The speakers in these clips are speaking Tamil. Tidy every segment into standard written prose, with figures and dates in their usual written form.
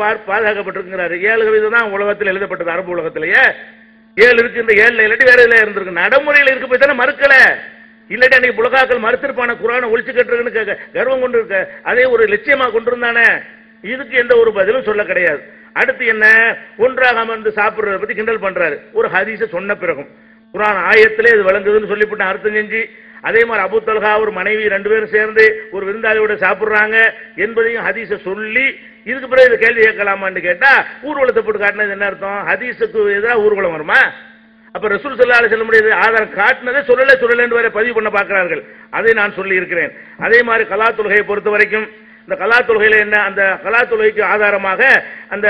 பாதுகாக்கப்பட்டிருக்கிறாரு. 7 கவிதை தான் உலகத்தில் எழுதப்பட்டது, அரபு உலகத்திலேயே 7 இருக்கு. இந்த 7 இல்லாட்டி வேற இதுல இருந்திருக்கு. நடைமுறையில் இருக்க போய் தானே மறுக்கல. இல்லாட்டி அன்னைக்கு புலகாக்கள் மறுத்திருப்பான குரானை ஒழிச்சு கட்டுறதுன்னு கர்வம் கொண்டு இருக்க, அதே ஒரு லட்சியமா கொண்டிருந்தானே. இதுக்கு எந்த ஒரு பதிலும் சொல்ல கிடையாது. அடுத்து என்ன, ஒன்றாக அமர்ந்து சாப்பிடுறத பத்தி கிண்டல் பண்றாரு. ஒரு ஹதீஸ சொன்ன பிறகும் குரான் ஆயத்திலே இது விளங்குதுன்னு சொல்லிவிட்டு அர்த்தம் செஞ்சு, அதே மாதிரி அபூ தல்ஹா ஒரு மனைவி 2 பேரும் சேர்ந்து ஒரு விருந்தாளியோட சாப்பிடுறாங்க என்பதையும் ஹதீஸ சொல்லி, இதுக்கு பிறகு இது கேள்வி கேட்கலாமான்னு கேட்டா ஊர்வலத்தை போட்டு காட்டினது என்ன அர்த்தம்? ஹதீஸுக்கு எதிராக ஊர்வலம் வருமா? அப்ப ரசூல் ஸல்லல்லாஹு அலைஹி வஸல்லம் முடியாது ஆதாரம் காட்டினதே சொல்லல என்று பதிவு பண்ண பார்க்கிறார்கள். அதை நான் சொல்லி இருக்கிறேன். அதே மாதிரி கலா தொழுகையை பொறுத்த வரைக்கும் இந்த கலா தொழுகையில என்ன, அந்த கலா தொழுகைக்கு ஆதாரமாக அந்த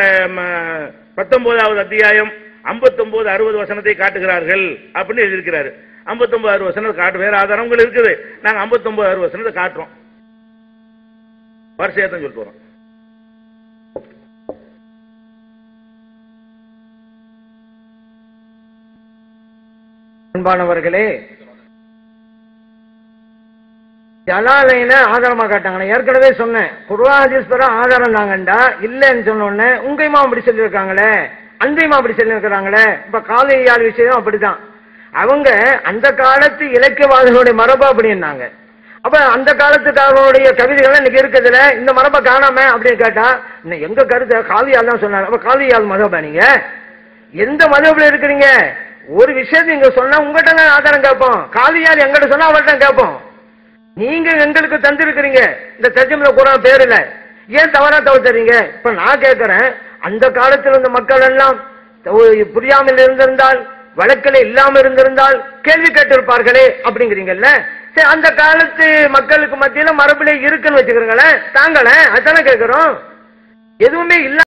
19வது அத்தியாயம் 59, 60 வசனத்தை காட்டுகிறார்கள் அப்படின்னு எழுதியிருக்கிறாரு. 59, 60 வசனத்தை காட்டு, வேற ஆதாரங்கள் இருக்குது. நாங்க 59, 60 வசனத்தை காட்டுறோம். வரிசையத்தான் சொல்லிட்டு வரோம். அன்பானவர்களே, ஜலாலைன ஆதாரமா காட்டாங்க. ஏற்கனவே சொன்னேன், குர்ஆன் ஹதீஸ் பெற ஆதாரம் தாங்கண்டா இல்லன்னு சொன்ன உடனே உங்க இமாம் அப்படி சொல்லியிருக்காங்களே, அந்த இமாம் அப்படி சொல்லியிருக்கிறாங்களே. இப்ப காலையார் விஷயம் அப்படிதான். அவங்க அந்த காலத்து இலக்கியவாதிகளுடைய மரபு அப்படின்னாங்க. அப்ப அந்த காலத்துக்காரனுடைய கவிதைகள் இன்னைக்கு இருக்குதுல, இந்த மரபை காணாம அப்படின்னு கேட்டா எங்க கருத்து காலியால் தான் சொன்னாங்க. அப்ப காலியால் மதபா நீங்க எந்த மதபுல இருக்கிறீங்க? ஒரு விஷயம் நீங்க சொன்னா உங்ககிட்ட ஆதாரம் கேட்போம். காலியால் எங்கிட்ட சொன்னா அவர்கிட்ட கேட்போம். நீங்க எங்களுக்கு தந்திருக்கிறீங்க இந்த தர்ஜுமா குர்ஆன் பேருல, ஏன் தவறா தவிர்த்தீங்க? இப்ப நான் கேட்கிறேன், அந்த காலத்தில் இருந்த மக்கள் எல்லாம் புரியாமல் இருந்திருந்தால், வழக்கில் இல்லாம இருந்திருந்தால் கேள்வி கேட்டிருப்பார்களே அப்படிங்கிறீங்கல்ல. சரி, அந்த காலத்து மக்களுக்கு மத்தியில மரபிலே இருக்குன்னு வச்சுக்கிறீங்களேன், தாங்களேன், அதானே கேட்கிறோம். எதுவுமே இல்ல